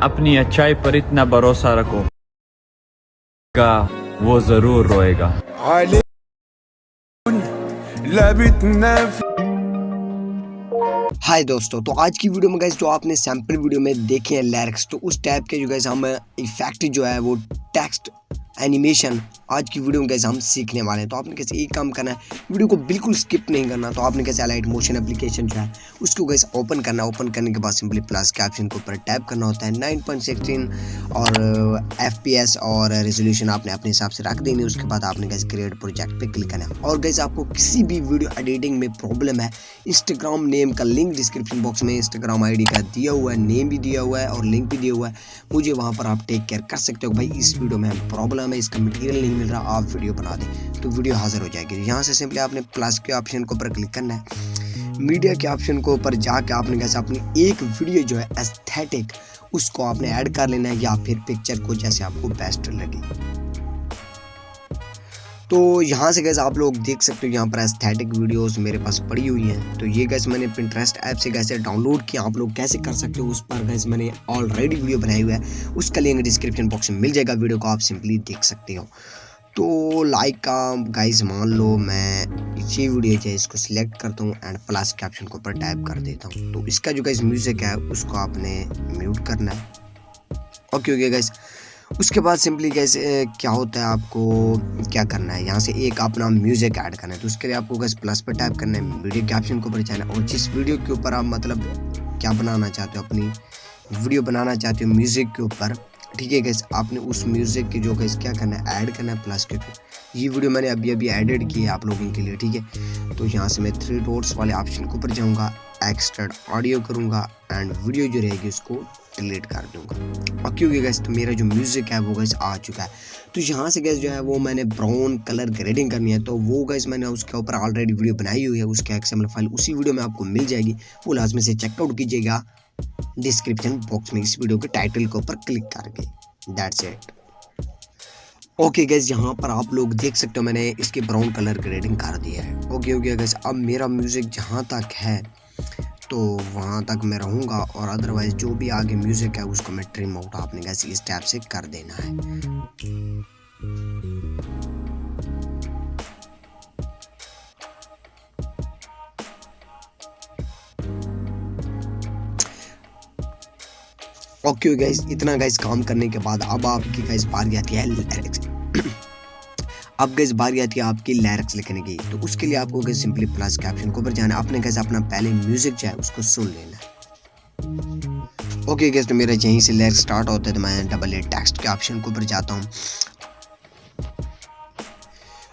अपनी अच्छाई पर इतना भरोसा रखो का वो जरूर रोएगा। हाय दोस्तों, तो आज की वीडियो में गाइस जो आपने सैंपल वीडियो में देखे हैं लिरिक्स, तो उस टाइप के जो गाइस हम इफेक्ट जो है वो टेक्स्ट एनिमेशन आज की वीडियो में कैसे हम सीखने वाले हैं। तो आपने कैसे एक काम करना है, वीडियो को बिल्कुल स्किप नहीं करना। तो आपने कैसे अलाइट मोशन एप्लीकेशन जो है उसको कैसे ओपन करना है। ओपन करने के बाद सिंपली प्लस के ऑप्शन के ऊपर टैप करना होता है। 9.16 और FPS और रेजोल्यूशन आपने अपने हिसाब से रख देनी है। उसके बाद आपने कैसे क्रिएट प्रोजेक्ट पे क्लिक करना है। और कैसे आपको किसी भी वीडियो एडिटिंग में प्रॉब्लम है, इंस्टाग्राम नेम का लिंक डिस्क्रिप्शन बॉक्स में इंस्टाग्राम ID का दिया हुआ है, नेम भी दिया हुआ है और लिंक भी दिया हुआ है। मुझे वहाँ पर आप टेक केयर कर सकते हो। भाई इस वीडियो में प्रॉब्लम है, इसका मटेरियल नहीं मिल रहा, आप वीडियो बना दें तो वीडियो हाजिर हो जाएगी। यहाँ से सिंपली आपने प्लस के ऑप्शन के ऊपर क्लिक करना है। मीडिया के ऑप्शन के ऊपर जाके आपने कैसे अपनी एक वीडियो जो है एस्थेटिक उसको आपने ऐड कर लेना है, या फिर पिक्चर को जैसे आपको बेस्ट लगे। तो यहाँ से गैस आप लोग देख सकते हो, यहाँ पर एस्थेटिक वीडियोस मेरे पास पड़ी हुई हैं। तो ये गैस मैंने Pinterest ऐप से कैसे डाउनलोड किया, आप लोग कैसे कर सकते हो उस पर गैस मैंने ऑलरेडी वीडियो बनाई हुआ है, उसका लिंक डिस्क्रिप्शन बॉक्स में मिल जाएगा। वीडियो को आप सिंपली देख सकते हो। तो लाइक का गाइस मान लो मैं ये वीडियो जो है इसको सिलेक्ट करता हूँ एंड प्लस के ऑप्शन के ऊपर टाइप कर देता हूँ। तो इसका जो गाइस म्यूजिक है उसको आपने म्यूट करना है। ओके गाइस, उसके बाद सिंपली कैसे क्या होता है, आपको क्या करना है, यहाँ से एक अपना म्यूजिक ऐड करना है। तो उसके लिए आपको गैस प्लस पर टाइप करना है, वीडियो के ऑप्शन के ऊपर जाना है और जिस वीडियो के ऊपर आप मतलब क्या बनाना चाहते हो, अपनी वीडियो बनाना चाहते हो म्यूजिक के ऊपर, ठीक है गैस, आपने उस म्यूजिक की जो गैस क्या करना है ऐड करना है प्लस के ऊपर। ये वीडियो मैंने अभी एडिट की है आप लोगों के लिए, ठीक है। तो यहाँ से मैं 3 डॉट्स वाले ऑप्शन के ऊपर जाऊँगा, एक्सट्रैक्ट ऑडियो करूँगा एंड वीडियो जो रहेगी उसको डिलीट कर दूंगा। और क्योंकि गैस तो मेरा जो म्यूजिक है वो गैस आ चुका है। तो यहाँ से गैस जो है वो मैंने ब्राउन कलर ग्रेडिंग करनी है। तो वो गैस मैंने उसके ऊपर ऑलरेडी वीडियो बनाई हुई है, उसके XML फाइल उसी वीडियो में आपको मिल जाएगी। वो लाजमी से चेकआउट कीजिएगा डिस्क्रिप्शन बॉक्स में इस वीडियो के टाइटल के ऊपर क्लिक करके। That's it. ओके गैस, यहाँ पर आप लोग देख सकते हो मैंने इसकी ब्राउन कलर ग्रेडिंग कर दिया है। ओके गैस, अब मेरा म्यूजिक जहाँ तक है तो वहाँ तक मैं रहूँगा और अदरवाइज जो भी आगे म्यूजिक है उसको मैं ट्रिम आउट आपने कैसे इस टैब से कर देना है। ओके गाइस, इतना गाइस काम करने के बाद अब आपकी गाइस बारी आती है लिरिक्स। अब गाइस बारी आती है आपकी लिरिक्स लिखने की। तो उसके लिए आपको गाइस सिंपली प्लस के ऑप्शन के ऊपर जाना है। आपने गाइस अपना पहले म्यूजिक जो है उसको सुन लेना है। ओके गाइस, तो मेरा यहीं से लिरिक्स स्टार्ट होता है। तो मैं डबल टेक्स्ट के ऑप्शन के ऊपर जाता हूँ।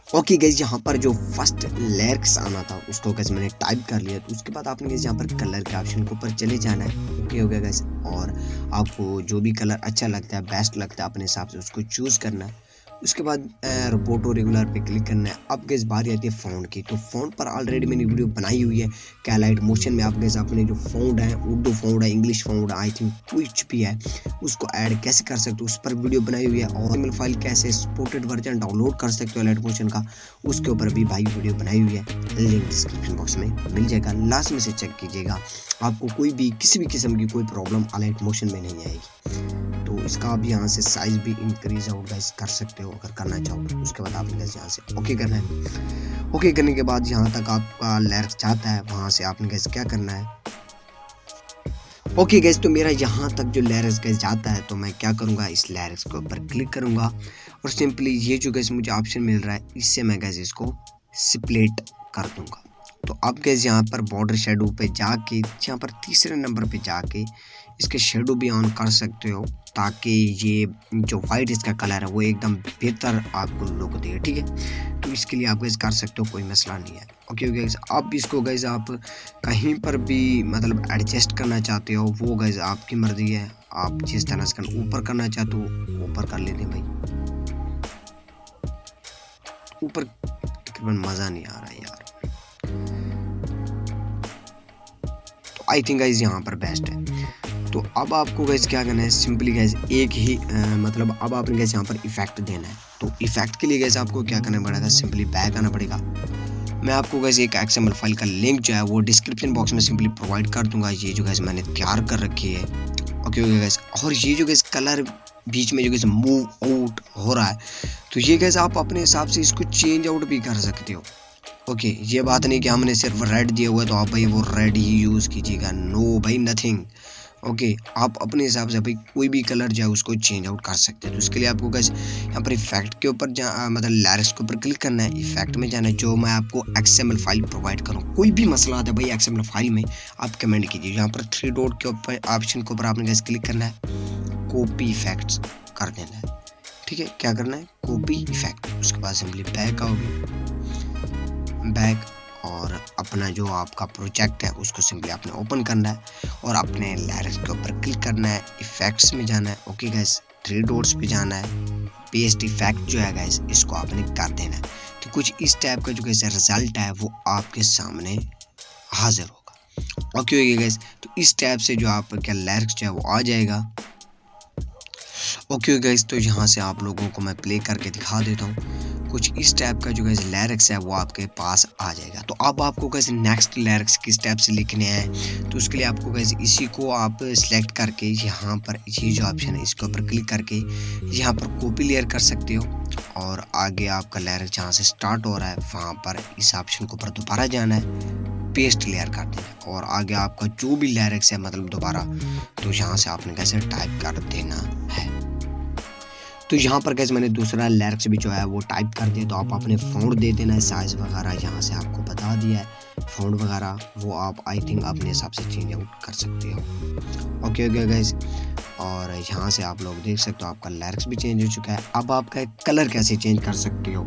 ओके गाइस, यहाँ पर जो फर्स्ट लिरिक्स आना था उसको गाइस मैंने टाइप कर लिया। तो उसके बाद आपने गाइस यहाँ पर कलर के ऑप्शन के ऊपर चले जाना है। ओके हो गया गाइस, और आपको जो भी कलर अच्छा लगता है, बेस्ट लगता है, अपने हिसाब से उसको चूज़ करना है। उसके बाद रोबोटो रेगुलर पे क्लिक करना है। अब गैस बारी आती है फ़ॉन्ट की। तो फ़ॉन्ट पर ऑलरेडी मैंने वीडियो बनाई हुई है कैलाइट मोशन में। आप गैस अपने जो फ़ॉन्ट है, उर्दू फ़ॉन्ट है, इंग्लिश फ़ॉन्ट आई थिंक कुछ भी है, उसको ऐड कैसे कर सकते हो उस पर वीडियो बनाई हुई है। और ईमेल फाइल कैसे सपोर्टेड वर्जन डाउनलोड कर सकते हो लाइट मोशन का, उसके ऊपर भी भाई वीडियो बनाई हुई है, लिंक डिस्क्रिप्शन बॉक्स में मिल जाएगा। लास्ट में से चेक कीजिएगा, आपको कोई भी किसी भी किस्म की कोई प्रॉब्लम लाइट मोशन में नहीं आएगी। तो इसका आप यहाँ से साइज भी इंक्रीज आउट गाइस कर सकते हो अगर करना चाहो तो। उसके बाद आपने यहाँ से ओके करना है। ओके करने के बाद जहाँ तक आपका लिरिक्स जाता है वहाँ से आपने गैस क्या करना है। ओके गैस, तो मेरा यहाँ तक जो लिरिक्स गैस जाता है तो मैं क्या करूँगा, इस लिरिक्स के ऊपर क्लिक करूँगा और सिंपली ये जो गैस मुझे ऑप्शन मिल रहा है इससे मैं गैस इसको स्प्लिट कर दूँगा। तो अब गैस यहाँ पर बॉर्डर शेडो पे जाके, यहाँ पर तीसरे नंबर पे जाके इसके शेडो भी ऑन कर सकते हो, ताकि ये जो वाइट इसका कलर है वो एकदम बेहतर आपको लुक दे, ठीक है। तो इसके लिए आप गैस कर सकते हो, कोई मसला नहीं है। ओके गैस, अब इसको गैस आप कहीं पर भी मतलब एडजस्ट करना चाहते हो वो गैस आपकी मर्जी है। आप जिस तरह से ऊपर करना चाहते हो ऊपर कर लेते हैं भाई, ऊपर तकरीबन मज़ा नहीं आ रहा है यार। तो आई थिंक गाइस यहाँ पर बेस्ट है। तो अब आपको गैस क्या करना है, सिंपली गैस एक ही मतलब अब आपने गैस यहाँ पर इफेक्ट देना है। तो इफेक्ट के लिए गैस आपको क्या करना पड़ेगा, सिंपली बैक आना पड़ेगा। मैं आपको गैस एक XML फाइल का लिंक जो है वो डिस्क्रिप्शन बॉक्स में सिंपली प्रोवाइड कर दूंगा। ये जो गैस मैंने तैयार कर रखी है, ओके गैस। और ये जो गैस कलर बीच में जो गैस मूव आउट हो रहा है, तो ये गैस आप अपने हिसाब से इसको चेंज आउट भी कर सकते हो। ओके ये बात नहीं कि हमने सिर्फ रेड दिया हुआ है तो आप भाई वो रेड ही यूज़ कीजिएगा, नो भाई नथिंग। ओके आप अपने हिसाब से भाई कोई भी कलर जो है उसको चेंज आउट कर सकते हैं। तो उसके लिए आपको गैस यहाँ पर इफेक्ट के ऊपर मतलब लिरिक्स के ऊपर क्लिक करना है, इफेक्ट में जाना है, जो मैं आपको XML फाइल प्रोवाइड करूँ। कोई भी मसला आता है भाई XML फाइल में आप कमेंट कीजिए। यहाँ पर 3 डॉट के ऊपर ऑप्शन के ऊपर आपने गैस क्लिक करना है, कॉपी इफेक्ट्स कर देना है। ठीक है, क्या करना है, कॉपी इफेक्ट। उसके बाद सिंपली बैक आओगे, बैक और अपना जो आपका प्रोजेक्ट है उसको सिंपली आपने ओपन करना है और अपने लिरिक्स के ऊपर क्लिक करना है, इफेक्ट्स में जाना है। ओके गैस 3 डॉट्स पे जाना है, पेस्ट इफेक्ट जो है गैस इसको आपने कर देना है। तो कुछ इस टाइप का जो गैस रिजल्ट है वो आपके सामने हाजिर होगा। ओके गैस, तो इस टाइप से जो आपका लिरिक्स जो है वो आ जाएगा। ओके गाइस, तो यहाँ से आप लोगों को मैं प्ले करके दिखा देता हूँ। कुछ इस टाइप का जो गाइस लिरिक्स है वो आपके पास आ जाएगा। तो अब आपको गाइस नेक्स्ट लिरिक्स किस टाइप से लिखने हैं, तो उसके लिए आपको गाइस इसी को आप सिलेक्ट करके यहाँ पर ये जो ऑप्शन है इसके ऊपर क्लिक करके यहाँ पर कॉपी लेयर कर सकते हो और आगे आपका लिरिक्स जहाँ से स्टार्ट हो रहा है वहाँ पर इस ऑप्शन के ऊपर दोबारा जाना है, पेस्ट लेयर कर देना है और आगे आपका जो भी लिरिक्स है मतलब दोबारा, तो यहाँ से आपने कैसे टाइप कर देना है। तो यहाँ पर गैस मैंने दूसरा लिरिक्स भी जो है वो टाइप कर दिया। तो आप अपने फ़ॉन्ट दे देना है, साइज़ वगैरह यहाँ से आपको बता दिया है, फ़ॉन्ट वगैरह वो आप आई थिंक अपने हिसाब से चेंज आउट कर सकते हो। ओके गैस, और यहाँ से आप लोग देख सकते हो आपका लिरिक्स भी चेंज हो चुका है। अब आपका कलर कैसे चेंज कर सकते हो।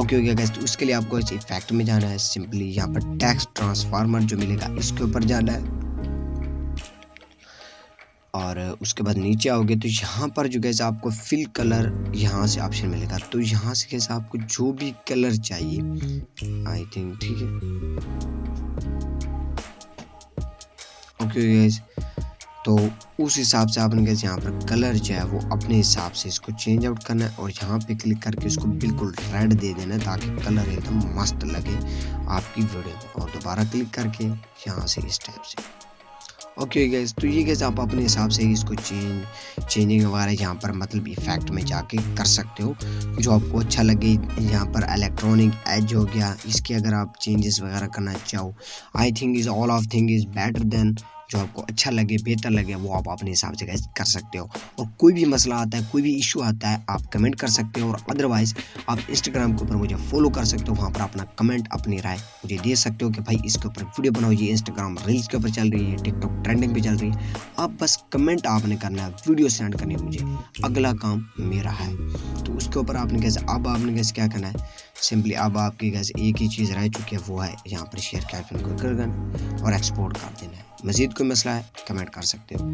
ओके गैस, तो उसके लिए आपको इस इफेक्ट में जाना है, सिंपली यहाँ पर टेक्स्ट ट्रांसफार्मर जो मिलेगा इसके ऊपर जाना है और उसके बाद नीचे आओगे तो यहाँ पर जो गैस आपको फिल कलर यहाँ से ऑप्शन मिलेगा। तो यहाँ से गैस आपको जो भी कलर चाहिए आई थिंक, ठीक है। ओके गैस, तो उस हिसाब से आपने गैस यहाँ पर कलर जो है वो अपने हिसाब से इसको चेंज आउट करना है और यहाँ पे क्लिक करके इसको बिल्कुल रेड दे देना है ताकि कलर एकदम मस्त लगे आपकी वीडियो में, और दोबारा क्लिक करके यहाँ से इस टाइप से। ओके गैस, तो ये गैस आप अपने हिसाब से इसको चेंजिंग वगैरह यहाँ पर मतलब इफेक्ट में जाके कर सकते हो जो आपको अच्छा लगे। यहाँ पर इलेक्ट्रॉनिक एज हो गया, इसके अगर आप चेंजेस वगैरह करना चाहो I think is all of thing is better than, जो आपको अच्छा लगे बेहतर लगे वो आप अपने हिसाब से गैस कर सकते हो। और कोई भी मसला आता है, कोई भी इशू आता है आप कमेंट कर सकते हो, और अदरवाइज आप इंस्टाग्राम के ऊपर मुझे फॉलो कर सकते हो, वहाँ पर अपना कमेंट अपनी राय मुझे दे सकते हो कि भाई इसके ऊपर वीडियो बनाओ। ये इंस्टाग्राम रील्स के ऊपर चल रही है, टिकटॉक ट्रेंडिंग पे चल रही है, आप बस कमेंट आपने करना है, वीडियो सेंड करनी है मुझे, अगला काम मेरा है। तो उसके ऊपर आपने कैसे अब आपने कैसे क्या करना है, सिंपली अब आपकी गैस एक ही चीज़ रह चुकी है, वो है यहाँ पर शेयर के आइकन को कर देना और एक्सपोर्ट कर देना है। मज़ीद कोई मसला है कमेंट कर सकते हो।